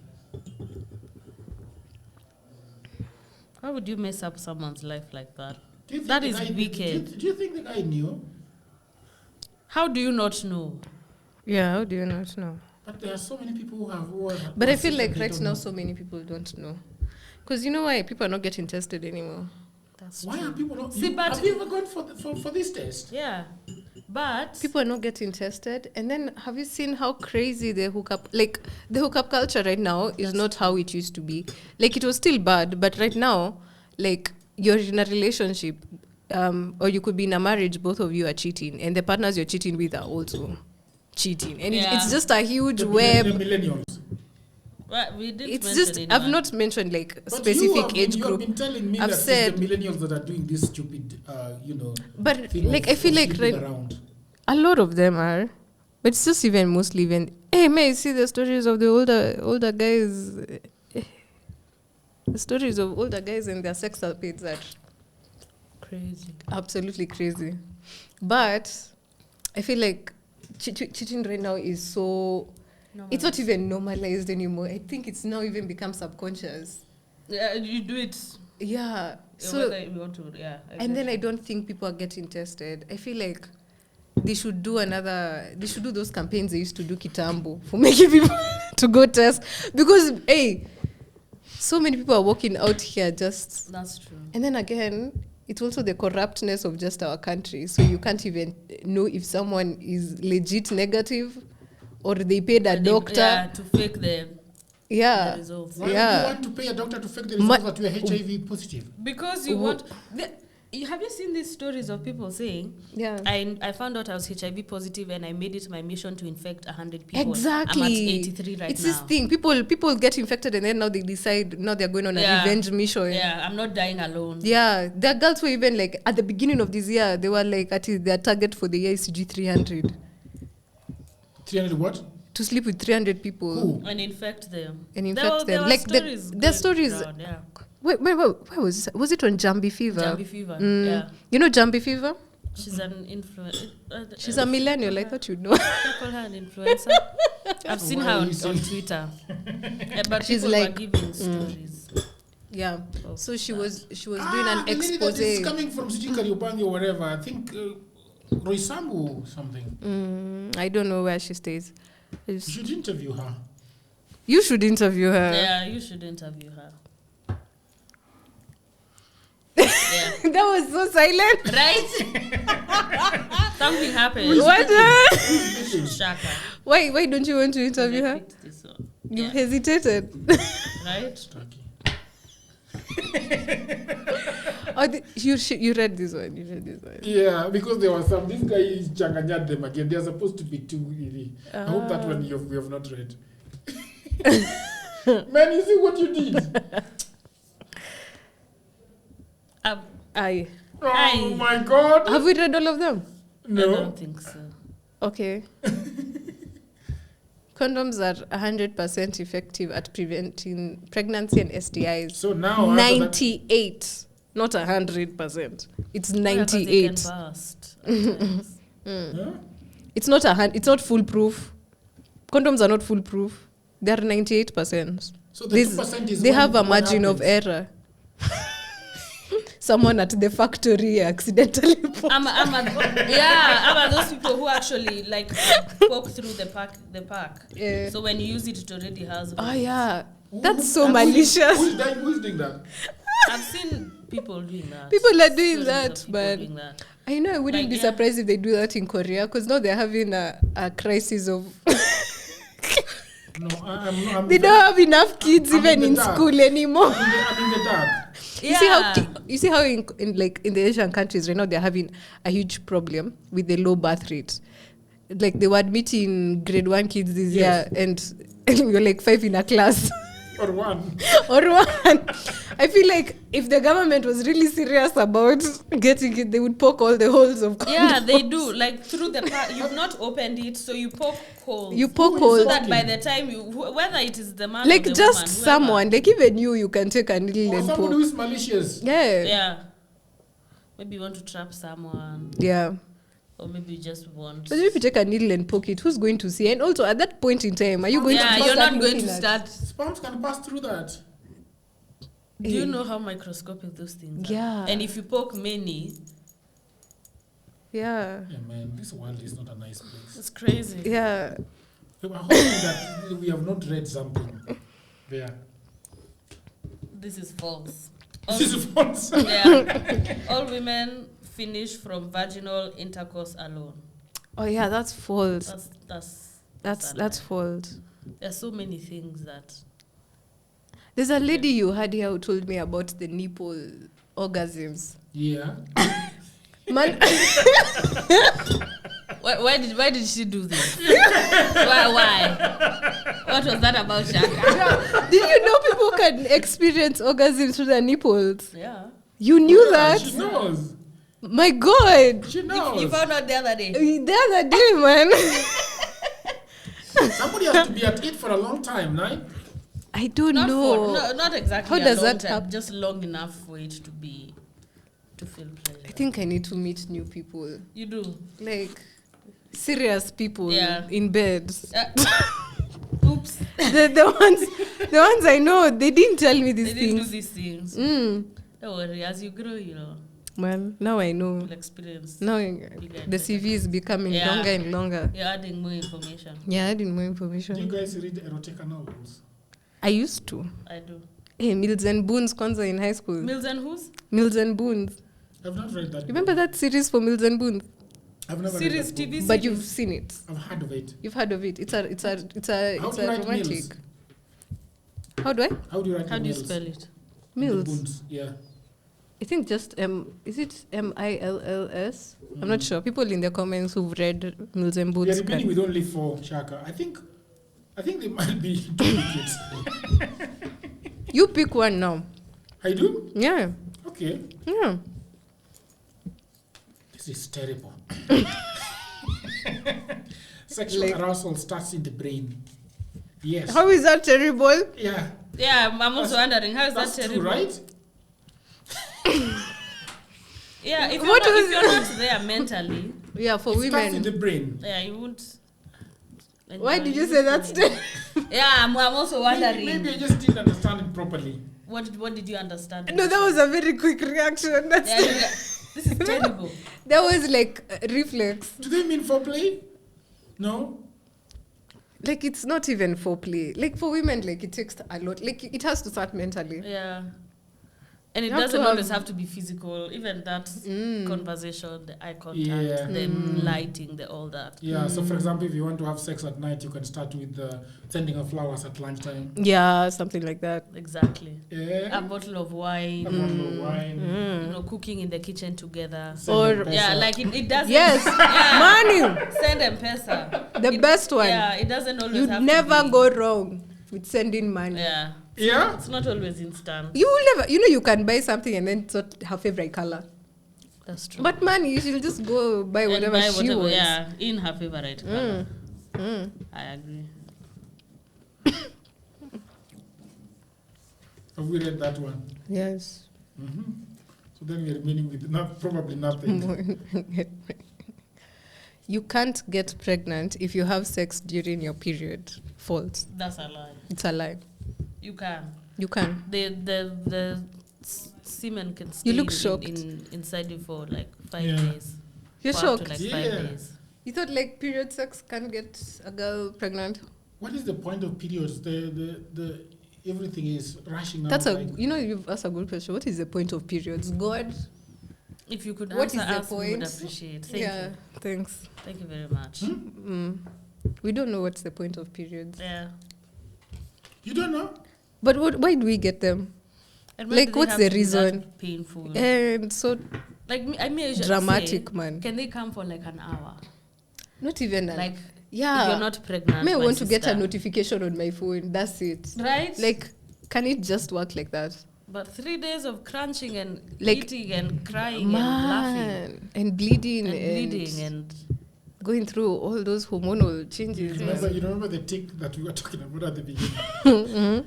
Why would you mess up someone's life like that? Do you think That the is guy- wicked. Do you think the guy knew? How do you not know? Yeah, how do you not know? But there are so many people who have. But who I are feel sick like and they right don't now know. so many people don't know. Because you know why? People are not getting tested anymore. That's Why true. are people not? See, but- have you ever gone for this test? Yeah. But People are not getting tested. And then have you seen how crazy the hookup, like the hookup culture right now is not how it used to be. Like it was still bad, but right now, like you're in a relationship, or you could be in a marriage, both of you are cheating, and the partners you're cheating with are also cheating. And Yeah. it's just a huge The web. millennials. well, we didn't It's mention just, anyone. I've not mentioned like But specific age you group. have been telling me I've that said- it's the millennials that are doing this stupid, But thing like of- I feel of like sleeping right, around. a lot of them are, but it's just even mostly even. Hey, may I see the stories of the older guys? The stories of older guys and their sex appeals are Crazy. absolutely crazy. But I feel like cheating right now is so. It's not even normalized anymore. I think it's now even become subconscious. Yeah, you do it. Yeah. So whether you want to, yeah. and then I don't think people are getting tested. I feel like they should do those campaigns they used to do kitambo for making people to go test, because hey, so many people are walking out here just. That's true. And then again, it's also the corruptness of just our country, so you can't even know if someone is legit negative or they paid a And they- doctor. yeah, to fake the results. Why do you Yeah. want to pay a doctor to fake the Ma- result that you are HIV positive? Because you Wh- want. Have you seen these stories of people saying, Yeah. I found out I was HIV positive and I made it my mission to infect 100 people. Exactly. I'm at 83 right it's now. this thing. People get infected and then now they decide now they're going on a Yeah. revenge mission. Yeah, I'm not dying alone. Yeah, there are girls who even like at the beginning of this year they were like at their target for the year is 300 300 what? to sleep with 300 people Who? And infect them. and There infect were- there them. were Like stories the going stories. around, yeah. Wait, where was it on Jambi Fever? Jambi fever. Mm. Yeah. You know Jambi Fever? She's an influencer. She's a millennial. I thought you'd know. I call her an influencer. I've seen Why her are on you saying- Twitter. But She's people like, were giving stories. Yeah. of So she that. was doing Ah, an the lady that is expose. coming from Kariobangi or wherever. I think Roysambu something. I don't know where she stays. You should interview her. You should interview her. Yeah, you should interview her. Yeah. That was so silent. Right? Something happened. What? Shaka. Why don't you want to interview I her? picked this one. You Yeah. hesitated. Right? Turkey. You read this one. You read this one. Yeah, because there was some. This guy is changanyad them again. They are supposed to be two. Really. I hope that one we have not read. Man, you see what you did? Aye. Oh Aye. my God! Have we read all of them? I No. don't think so. Okay. Condoms are 100% effective at preventing pregnancy and STIs. So now 98, not 100%. It's 98. They can burst at times. Huh? It's not it's not foolproof. Condoms are not foolproof. They are 98%. So the 2% is they when- have a what margin of happens? error. Someone at the factory accidentally put I'm those people who actually like poke through the pack. Yeah. So when you use it, it already has. Oh yeah, Who- that's so who- malicious. Who's doing that? I've seen people doing that. People are doing Stories that, of people but doing that. I know I wouldn't Like, be yeah. surprised if they do that in Korea, because now they're having a crisis of No, I'm they don't have enough kids I'm even in in the dark. school anymore. I'm in the dark. You see how in the Asian countries right now they're having a huge problem with the low birth rate. Like they were admitting grade 1 kids this Yes. year, and you're like 5 in a class. Or one. Or one. I feel like if the government was really serious about getting it, they would poke all the holes of condoms. Yeah, they do. Like through the pack, you've not opened it, so you poke holes. You poke Who is holes. so that by poking? the time whether it is the man Like or the just woman, whoever. someone, like even you can take a needle Or and someone poke. who's malicious. Yeah. Yeah. Maybe you want to trap someone, Yeah. or maybe you just want. But if you take a needle and poke it, who's going to see? And also at that point in time, are you going to Yeah, start you're not going looking to at- start. Sperms can pass through that. Do you know how microscopic those things are? Yeah. And if you poke many, Yeah. Yeah, man, this world is not a nice place. it's crazy. Yeah. We are hoping that we have not read something there. This is false. This is false. Yeah. All women finish from vaginal intercourse alone. Oh yeah, that's false. That's That's false. There's so many things that. There's a lady you had here who told me about the nipple orgasms. Yeah. Man, Why did she do this? Why? What was that about, Shaka? did you know people can experience orgasms through their nipples? Yeah. You knew Yeah, that? She knows. My God. She knows. You found out the other day. The other day, man. Somebody has to be at it for a long time, right? I don't Not know. not exactly. How a does long that time, happen? Just long enough for it to feel pleasure. I think I need to meet new people. You do. Like serious people Yeah. in bed. Oops. the ones I know, they didn't tell me these They didn't do things. these things. Mm. Don't worry. As you grow, Well, now I know. you'll experience. Now get the CV is becoming Yeah. longer and longer. You're adding more information. Yeah, adding more Do you information. guys read erotica novels? I used to. I do. Hey, Mills and Boons Kwanzaa in high school. Mills and whose? Mills and Boons. I've not read that. Remember that series for Mills and Boons? I've never Series, read that book. TV But you've seen it. I've heard of it. You've heard of it. It's a How it's do you a write romantic. Mills? How do I? How do you write How the do you Mills? spell it? The Mills. Boons, yeah. I think just is it MILLS? I'm not sure. People in the comments who've read Mills and We are Boons. repeating with only 4, Shaka. I think they might be duplicates. You pick one now. I do? Yeah. Okay. Yeah. This is terrible. Sexual arousal starts in the brain. Yes. How is that terrible? Yeah. Yeah, I'm also wondering how is that That's terrible? true, right? Yeah, if What was- you're not there mentally, Yeah, for It starts in women. the brain. yeah, you won't. Why enjoy did you it. say that's terrible? Yeah, I'm also wondering. Maybe I just didn't understand it properly. What did you understand? No, that was a very quick reaction. That's Yeah, this is terrible. that was like a reflex. Do they mean foreplay? No? Like it's not even foreplay. Like for women, like it takes a lot. Like it has to start mentally. Yeah. And it You have doesn't to always have- have to be physical. Even that conversation, the eye contact, Yeah. the lighting, the all that. Yeah, so for example, if you want to have sex at night, you can start with sending of flowers at lunchtime. Yeah, something like that. Exactly. Yeah. A bottle of wine. A bottle of wine. You know, cooking in the kitchen together. Send Or- M-Pesa. Yeah, like it doesn't. Yes, Yeah. money. Send M-Pesa. The best one. Yeah, it doesn't always You'd have never to be, go wrong with sending money. Yeah. Yeah? It's not always instant. You will never. You know, you can buy something and then it's not her favorite color. That's true. But money, she'll just go buy And whatever buy she wants. Yeah, in her favorite color. Mm. I agree. Have we read that one? Yes. Mm-hmm. So then we're remaining with probably nothing. You can't get pregnant if you have sex during your period. False. That's a lie. It's a lie. You can. You can. The semen can stay You look shocked. inside you for like 5 Yeah. days. You're For up to, shocked. like 5 Yeah. days. You thought like period sex can get a girl pregnant? What is the point of periods? The everything is rushing out. That's a like, you've asked a good question. What is the point of periods? God. If you could What answer is the us, we would point? appreciate. Thank Yeah. you. Thanks. Thank you very much. We don't know what's the point of periods. Yeah. you don't know? But why do we get them? And why Like, do they what's have the to be that reason? Painful. And so Like I usually dramatic, say, man. Can they come for like an hour? Not even Like if yeah. you're not pregnant. May I my want to get a sister. notification on my phone. That's it. Right? Like, can it just work like that? But 3 days of crunching and Like, eating and crying and laughing Man, and bleeding and bleeding and going through all those hormonal changes. You man. remember the tick that we were talking about at the beginning? Mhm.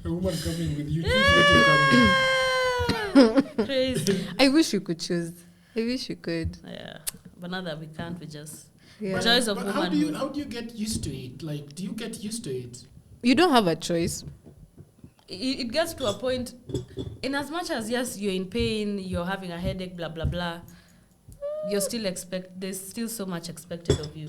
A woman coming with you. Choose crazy. I wish you could choose. I wish you could. Yeah. But now that we can't, we just Yeah. Choice of but how do womanhood. you get used to it? Like, do you get used to it? You don't have a choice. it gets to a point, in as much as yes, you're in pain, you're having a headache, blah blah blah, you're still there's still so much expected of you.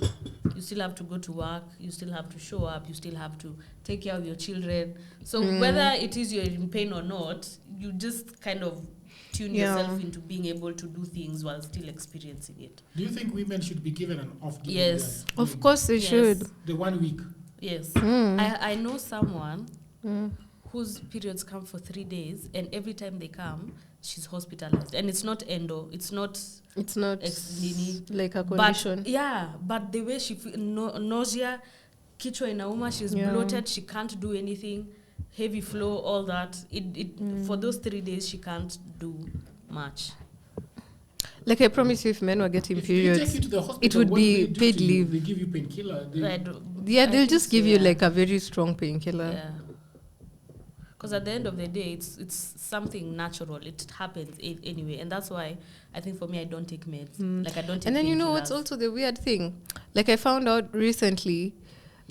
You still have to go to work, you still have to show up, you still have to take care of your children. So whether it is you're in pain or not, you just kind of tune yourself into being able to do things while still experiencing it. Do you think women should be given an off day? Yes. Of course they Yes. should. The 1 week. Yes. Mm. I know someone whose periods come for 3 days, and every time they come, she's hospitalized. And it's not endo, it's not nini. Like a condition. But the way she nausea, kichwa inauma, she's bloated, she can't do anything, heavy flow, all that. For those 3 days, she can't do much. Like I promise you, if men were getting If they periods, take you to the hospital, it would what do be they do paid to you? leave. They give you painkiller. They'll think just so, give you yeah. like a very strong painkiller. Yeah. Because at the end of the day, it's something natural. It happens anyway. And that's why I think for me, I don't take meds. Like I don't take And then you know what's painkillers. also the weird thing? Like I found out recently,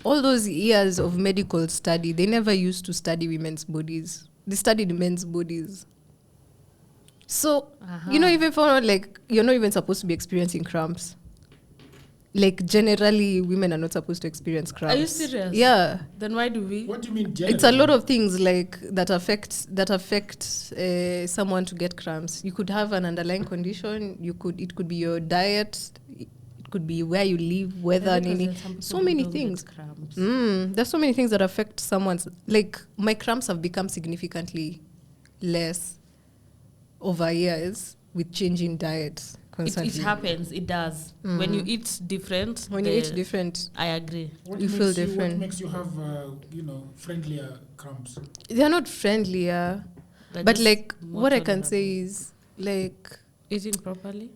all those years of medical study, they never used to study women's bodies. They studied men's bodies. So, you know, even found out like you're not even supposed to be experiencing cramps. Like generally, women are not supposed to experience cramps. Are you serious? Yeah. Then why do we? What do you mean? It's a lot of things like that affect someone to get cramps. You could have an underlying condition. It could be your diet. It could be where you live, weather, nini. So many things. There's so many things that affect someone's. Like my cramps have become significantly less over years with changing diets constantly. It happens. It does. When you eat different. When you eat different, I agree. What you makes feel different. What makes you have, friendlier cramps? they're not friendlier. They're But just like more what I can tolerable. say is like Eating properly.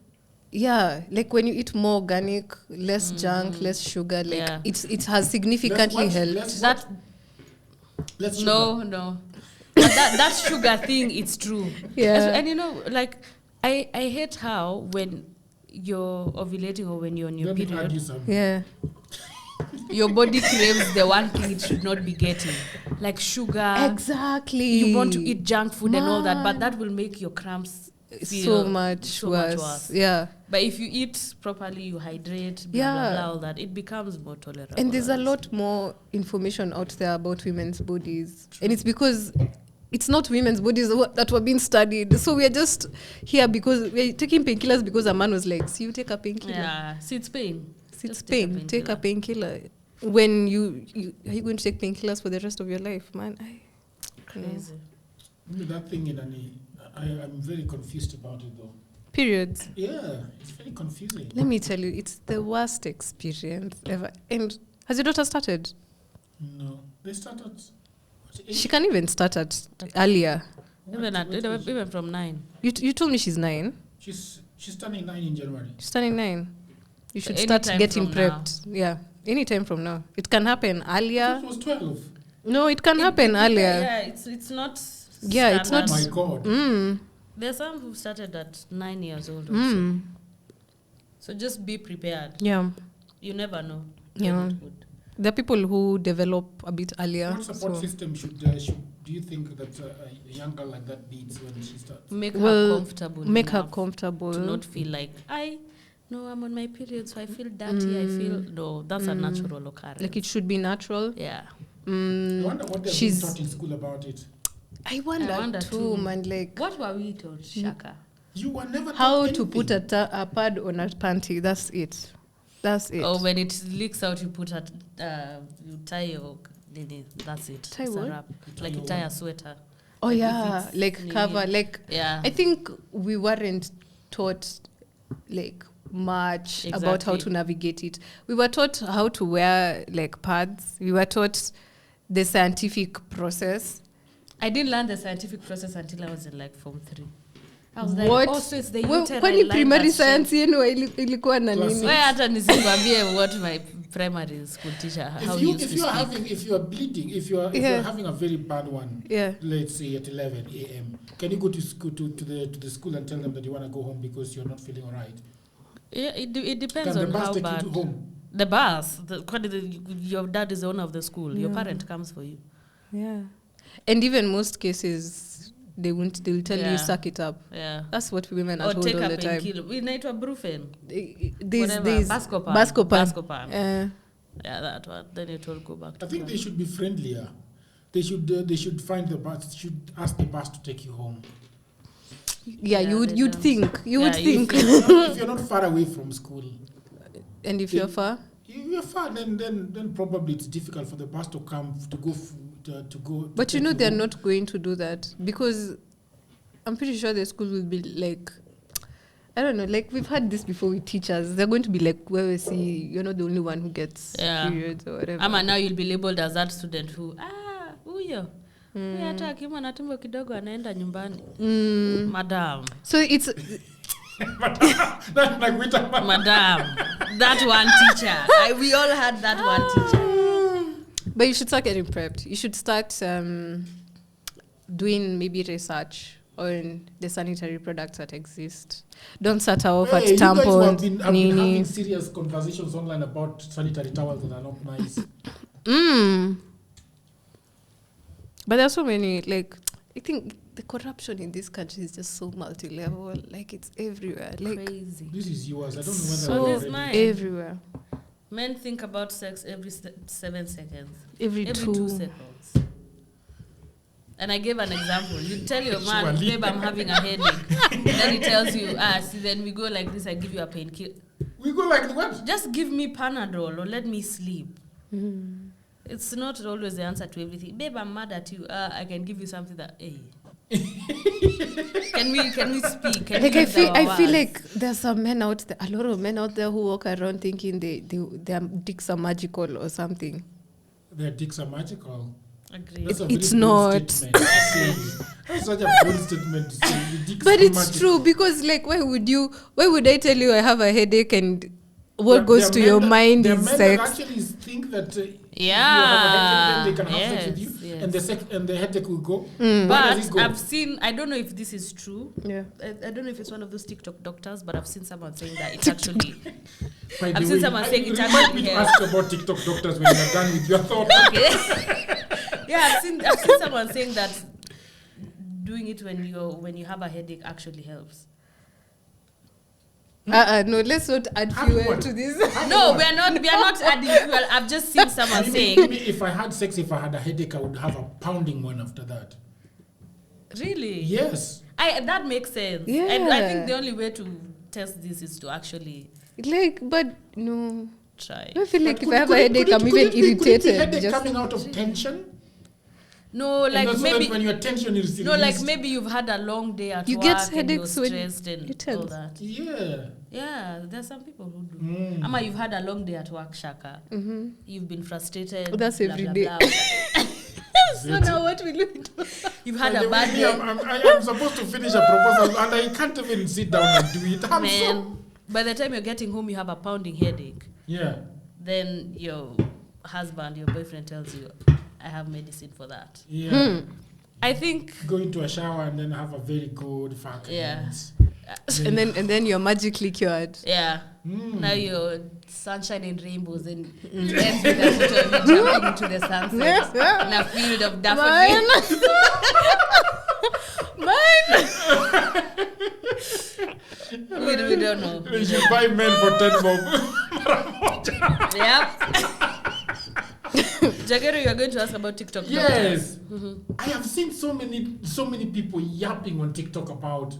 yeah, like when you eat more organic, less junk, less sugar, like Yeah. it has significantly helped. Let's No. But that sugar thing, it's true. Yeah. And you know, like I hate how when you're ovulating or when you're on your Let me add you period, some. Yeah. your body craves the one thing it should not be getting, like sugar. Exactly. You want to eat junk food and all that, but Man. that will make your cramps feel so much worse. Yeah. But if you eat properly, you hydrate, blah, Yeah. blah, blah, all that, it becomes more tolerable. And there's a lot more information out there about women's bodies. And it's because it's not women's bodies that were being studied. So we are just here because we're taking painkillers because a man was like, see, you take a painkiller. Yeah, see, it's pain. It's Just pain. Take a painkiller. When you are you going to take painkillers for the rest of your life, man? Crazy. That thing I'm very confused about it though. Periods. Yeah, it's very confusing. Let me tell you, it's the worst experience ever. And has your daughter started? No, they started. She can even start at earlier. Even from 9. You told me she's 9. She's turning 9 in January. She's turning 9. You should So start anytime getting from prepped. Yeah, anytime from now. It can happen I earlier. thought it was 12. No, it can happen earlier. Yeah, it's not Yeah, it's not. Oh my God. There's some who started at 9 years old also. So just be prepared. Yeah. You never know. Yeah. when it would. There are people who develop a bit earlier. What support so- system should do you think that a young girl like that needs when she starts? Make her Well, comfortable. Make her enough comfortable. to not feel like no, I'm on my period, so I feel dirty. I feel no. That's a natural occurrence. Like it should be natural. Yeah. I wonder what they've been taught in school about it. I wonder too, man. Like What were we taught, Shaka? You were never how taught to put anything. a pad on a panty. That's it. That's it. Or when it leaks out, you put you tie your. That's it. Tie It's a what? wrap. Like you tie a sweater. Oh Like if yeah, it's like cover. Like Yeah. I think we weren't taught like much about how Exactly. to navigate it. We were taught how to wear like pads. We were taught the scientific process. I didn't learn the scientific process until I was in like Form 3. I was like, What? oh, so it's the Well, uterine kwani line primary that science shapes- yenu ilikuwa na Class nini? Wewe hata nisikwambie what my primary school teacher how he used to speak. If you are bleeding, if you are having a very bad one, Yeah. let's say at 11 a.m., can you go to school to the school and tell them that you want to go home because you're not feeling alright? Yeah, it depends Can the on bus how take bad. you to home? The bus, your dad is the owner of the school. Your parent comes for you. Yeah. And even most cases they'll tell you Yeah. suck it up. Yeah. That's what women are Or told take all a the time. painkiller. Inaitwa brufen. These Buscopan. Buscopan. Yeah, that one. Then it will go back to I think that. they should be friendlier. They should find the bus. Should ask the bus to take you home. Yeah, Yeah, you'd they don't. think. You would Yeah, you think. If you're not far away from school, And if you're far? if you're far, then probably it's difficult for the bus to come to go. But to you know take they're home. not going to do that because I'm pretty sure the school will be like, I don't know, like we've had this before with teachers. They're going to be like, well, we see, you're not the only one who gets periods or whatever. Ama now you'll be labeled as that student who huyo huyo hata akiwa na tumbo kidogo anaenda nyumbani. Madam. So it's Madam. That one teacher. We all had that one teacher. But you should start getting prepped. You should start doing maybe research on the sanitary products that exist. Don't start off at You guys who have tampons, been having nini. serious conversations online about sanitary towels that are not nice. But there's so many, like, I think the corruption in this country is just so multi-level. Like, it's everywhere. Like, Crazy. This is yours. I don't know whether so This is I'm mine. ready. everywhere. Men think about sex every 7 seconds. Every 2 seconds. And I gave an example. You tell your man, Surely. babe, I'm having a headache. Then he tells you, see, then we go like this, I give you a painkiller. We go like what? Just give me Panadol or let me sleep. It's not always the answer to everything. Babe, I'm mad at you. I can give you something that, hey. Can we speak? Can Like, we I use our feel words? like there's some men out there, a lot of men out there who walk around thinking their dicks are magical or something. Their dicks are magical. Agree. That's a very It's bold not. statement to say. That's such a bold statement to say. Your dicks But are it's magical. true because, like, why would I tell you I have a headache and what There- goes there are to men your that- mind there are is men sex? that actually think that if you Yeah, have a headache, then they can have sex with yes, you, yes. and the headache will go. Where does it But go? I've seen, I don't know if this is true. Yeah. I don't know if it's one of those TikTok doctors, but I've seen someone saying that it's actually. By the I've seen way, someone saying it remind actually me to helps. ask about TikTok doctors when you're done with your thought. Yeah, I've seen someone saying that doing it when you have a headache actually helps. No, let's not add Having fuel what? to this. No, we are not adding fuel. I've just seen someone saying, Maybe if I had sex, if I had a headache, I would have a pounding one after that. really? Yes. That makes sense. Yeah. And I think the only way to test this is to actually Like, but no. try. I feel like But if I have a headache, I'm even could it be irritated. headache Just- coming out of tension? No, And like also maybe that when your tension is no, like released. maybe you've had a long day at You work get and headaches you're when stressed and you're tense. all that. Yeah. Yeah, there's some people who do. Mm. Ama, you've had a long day at work, Shaka. You've been frustrated. Oh, that's blah, every blah, day. blah. So now what will you do? You've had By a the bad way, day. I'm supposed to finish a proposal and I can't even sit down and do it. I'm so... Man, by the time you're getting home, you have a pounding headache. Yeah. Then your husband, your boyfriend tells you, I have medicine for that. Yeah. I think Go into a shower and then have a very good fuck. Yeah. And then you're magically cured. yeah. Now you're sunshine and rainbows and it ends with a photo of you jumping into the sunset in a field of daffodils. We don't know. You should buy men for 10 bob. Yep. Jagero, you are going to ask about TikTok. Yes. I have seen so many people yapping on TikTok about,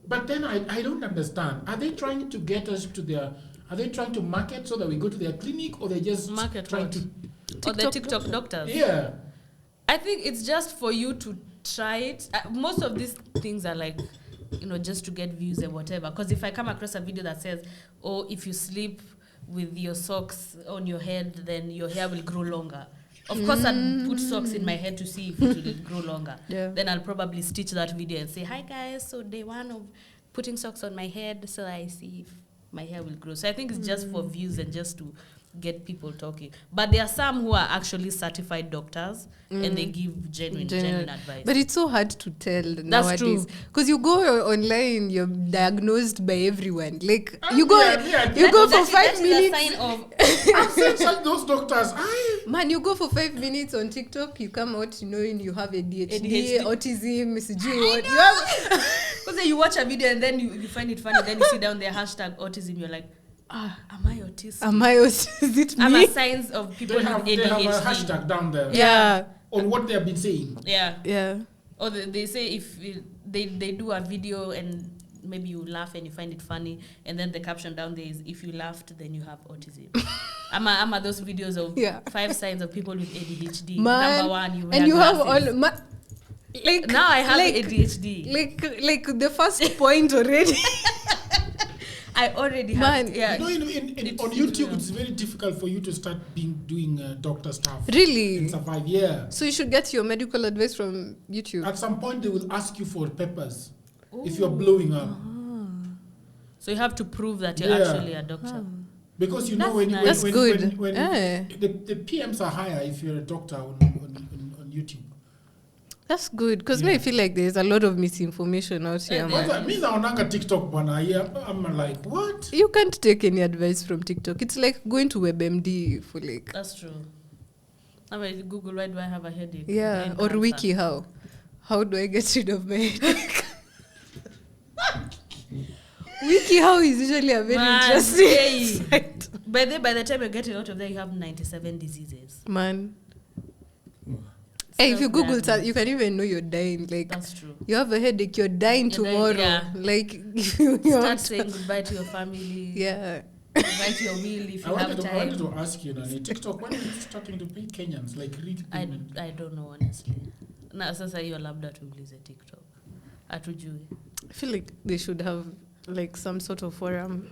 but then I don't understand. Are they trying to get us to their? Are they trying to market so that we go to their clinic, or they just Market trying what? to? Or the TikTok doctors. Yeah. I think it's just for you to try it. Most of these things are like, just to get views and whatever. Because if I come across a video that says, oh, if you sleep with your socks on your head, then your hair will grow longer. Of course, I'd put socks in my head to see if it will grow longer. Yeah. Then I'll probably stitch that video and say, hi guys, so day one of putting socks on my head, so I see if my hair will grow. So I think it's just for views and just to get people talking. But there are some who are actually certified doctors and they give genuine advice. But it's so hard to tell nowadays. Because you go online, you're diagnosed by everyone. Like, you go for 5 minutes. Sign of I've seen such those doctors. Man, you go for 5 minutes on TikTok, you come out knowing you have ADHD, autism, what. You have because you watch a video and then you find it funny, then you see down there hashtag autism, you're like, am I autistic? Is it me? Am I signs of people They have with ADHD? a hashtag down there. Yeah. On what they have been saying. Yeah. Yeah. Or they say if they do a video and maybe you laugh and you find it funny, and then the caption down there is, if you laughed, then you have autism. Am those videos of 5 signs of people with ADHD? Man, Number 1, you wear and you glasses. have all... like now I have ADHD. Like the first point already. I already have. Yeah. On YouTube, it's very difficult for you to start doing doctor stuff. Really? And survive, yeah. So you should get your medical advice from YouTube. At some point, they will ask you for papers if you're blowing up. So you have to prove that you're actually a doctor. Because you know That's good. when the PMs are higher if you're a doctor on YouTube. That's good, because I feel like there's a lot of misinformation out here. Me naonanga TikTok bwana. I'm like, what? You can't take any advice from TikTok. It's like going to WebMD for like... That's true. I mean, Google, why do I have a headache? Yeah, or WikiHow. How do I get rid of my headache? WikiHow is usually a very interesting site. By the time you're getting out of there, you have 97 diseases. Man. Hey, if you Google that, you can even know you're dying. Like, that's true. You have a headache, you're dying tomorrow. Like, you start saying goodbye to your family. Yeah. Write your will if you have time. I wanted to ask you, Nani, TikTok, when are you starting to pay Kenyans? Like, really payment? I don't know, honestly. Na sasa hiyo labda tuulize TikTok. Hatujui. I feel like they should have like some sort of forum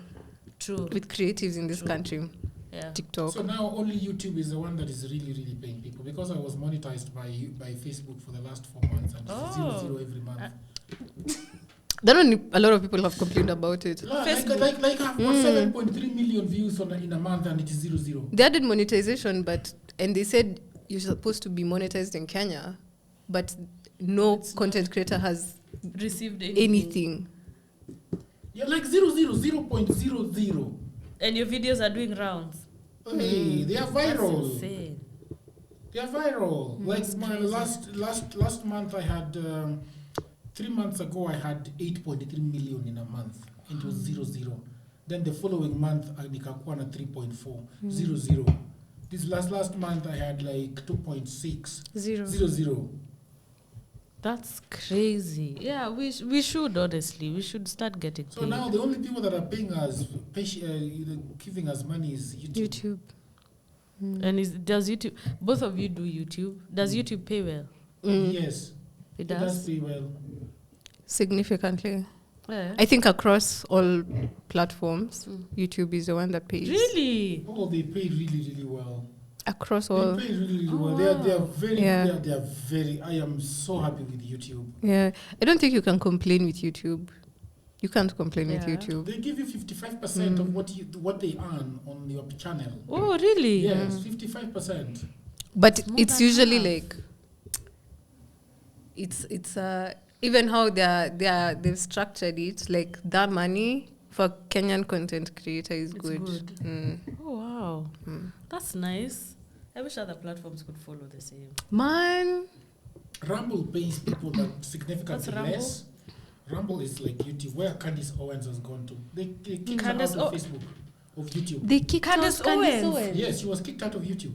with creatives in this country. Yeah. TikTok. So now only YouTube is the one that is really, really paying people, because I was monetized by Facebook for the last 4 months and it's 0 every month. That only a lot of people have complained about it. Like I've got 7.3 million views in a month and it is 0. They added monetization, and they said you're supposed to be monetized in Kenya, but no content creator has received anything. You're like 0.00. And your videos are doing rounds. Hey, they are viral. That's insane. They are viral. Like my last month, I had 3 months ago, I had 8.3 million in a month. It was 0. Then the following month, I nikakuwa na 3.4 0. This last month, I had like 2.6 0. That's crazy. Yeah, we should, honestly. We should start getting paid. So now the only people that are paying us, giving us money is YouTube. And does YouTube, both of you do YouTube? Does YouTube pay well? Yes. It does pay well. Significantly. Yeah. I think across all platforms, YouTube is the one that pays. Really? Oh, they pay really, really well. Across all. They pay really, really well. They are very, they are very, I am so happy with YouTube. Yeah. I don't think you can complain with YouTube. You can't complain with YouTube. They give you 55% of what they earn on your channel. Oh, really? Yes, 55%. But it's usually like, it's even how they've structured it, like that money for Kenyan content creator is It's good. good. Mm. Oh wow, that's nice. I wish other platforms could follow the same. Man, Rumble pays people that What's significantly Rumble? less. Rumble is like YouTube, where Candice Owens has gone to. They kicked her Candace out of O- Facebook, of YouTube. they kicked Candace out Candace Owens. Owens. Yes, she was kicked out of YouTube.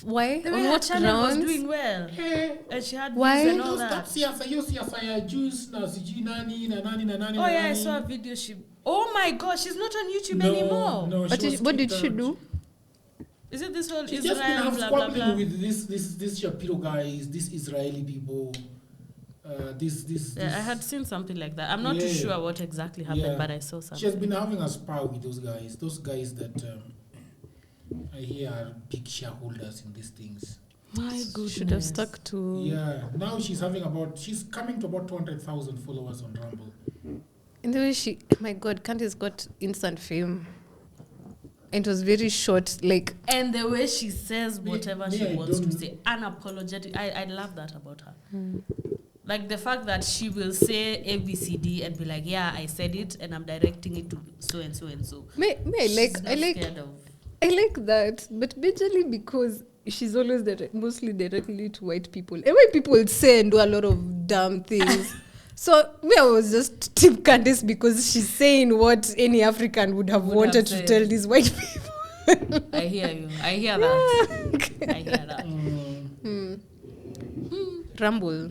Why? The On way her what channel was grounds? doing well, Eh, and she had Why? views and no, all stop that. siasa, hiyo siasa ya juice na sijui nani na nani na nani Oh na yeah, I nani. saw a video. Oh my God, she's not on YouTube No, anymore. no, What she was did kicked she out. do? Is it this whole She's just been Israel have blah blah squabbling blah? with this Shapiro guys, these Israeli people, this. Yeah, I had seen something like that. I'm not too Yeah. sure what exactly happened, Yeah. but I saw She something. has been having a spar with those guys that I hear are big shareholders in these things. My goodness. Should have stuck to. Yeah, now she's coming to about 200,000 followers on Rumble. And the way my God, Candice got instant fame. And it was very short, like, And the way she says whatever me, she I wants to don't- say, unapologetic. I love that about her. Like the fact that she will say ABCD and be like, yeah, I said it, and I'm directing it to so and so and so. She's not scared of. I like that, but majorly because she's always mostly directly to white people. And white people say and do a lot of dumb things. So me, I was just Team Candice because she's saying what any African would have Would wanted have to said. tell these white people. I hear you. I hear that. I hear that. Rumble.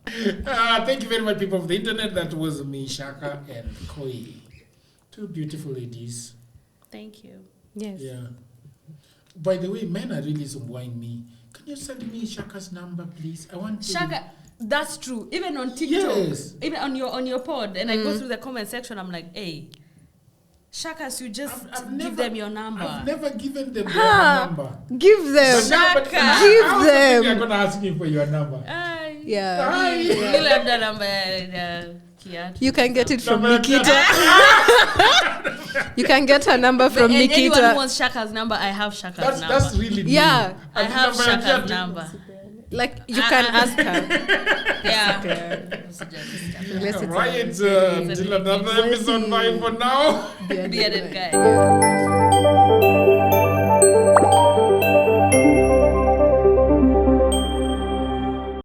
Thank you very much, people of the internet. That was me, Shaka and Koi. Two beautiful ladies. Thank you. Yes. Yeah. By the way, men are really sumbuing me. Can you send me Shaka's number, please? I want to. Shaka, that's true. Even on TikTok, Yes. even on your pod, and I go through the comment section, I'm like, hey, Shakas, you just give them your number. I've never given them their number. Give them. Shaka. Give They're them. going to ask me for your number. Yeah. Hi. You left the number, Kiat. You can get it from Number- Nikita. You can get her number from And anyone who Nikita. wants Shaka's number, I have Shaka's That's number. really new. Yeah. I have think Shaka's Shaka's number. Like, you can ask her. Yeah. Unless it's Right, a- till another episode. Bye for now. Bearded guy.